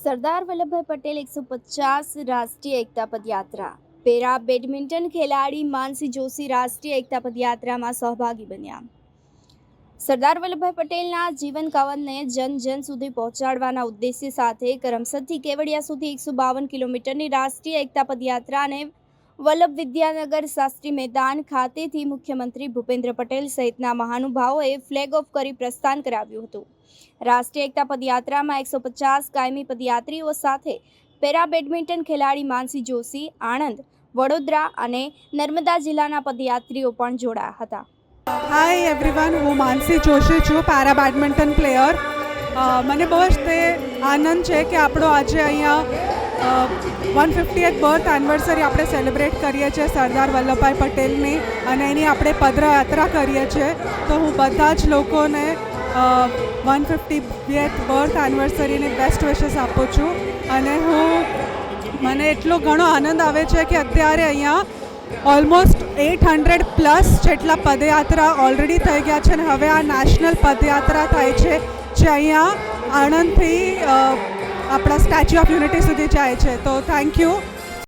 સરદાર વલ્લભભાઈ પટેલ 150 રાષ્ટ્રીય એકતા પદયાત્રા para badminton ખેલાડી માનસી જોશી રાષ્ટ્રીય એકતા પદયાત્રામાં સહભાગી બન્યા. સરદાર વલ્લભભાઈ પટેલના જીવન કવનને જન જન સુધી પહોંચાડવાના ઉદ્દેશ્ય સાથે કરમસદથી કેવડિયા સુધી 152 કિલોમીટરની રાષ્ટ્રીય એકતા પદયાત્રાને વલ્લભ વિદ્યાનગર શાસ્ત્રી મેદાન ખાતેથી મુખ્યમંત્રી ભૂપેન્દ્ર પટેલ સહિતના મહાનુભાવોએ ફ્લેગ ઓફ કરી પ્રસ્થાન કરાવ્યું હતું. રાષ્ટ્રીય એકતા પદયાત્રામાં 150 કાયમી પદયાત્રીઓ સાથે પેરા બેડમિન્ટન ખેલાડી માનસી જોશી, આણંદ, વડોદરા અને નર્મદા જિલ્લાના પદયાત્રીઓ પણ જોડાયા હતા. હાય એવરીવન, હું માનસી જોશી છું, પેરા બેડમિન્ટન પ્લેયર. મને બહુ જ તે આનંદ છે કે આપણો આજે અહીંયા 150th બર્થ એનિવર્સરી આપણે સેલિબ્રેટ કરીએ છીએ સરદાર વલ્લભભાઈ પટેલની, અને એની આપણે પદયાત્રા કરીએ છીએ. તો હું બધા જ લોકોને 150th બર્થ એનિવર્સરીની બેસ્ટ વિશેસ આપું છું. અને મને એટલો ઘણો આનંદ આવે છે કે અત્યારે અહીંયા ઓલમોસ્ટ 800+ જેટલા પદયાત્રા ઓલરેડી થઈ ગયા છે, અને હવે આ નેશનલ પદયાત્રા થાય છે જે અહીંયા આણંદથી આપણા સ્ટેચ્યુ ઓફ યુનિટી સુધી જાય છે. તો થેન્ક યુ.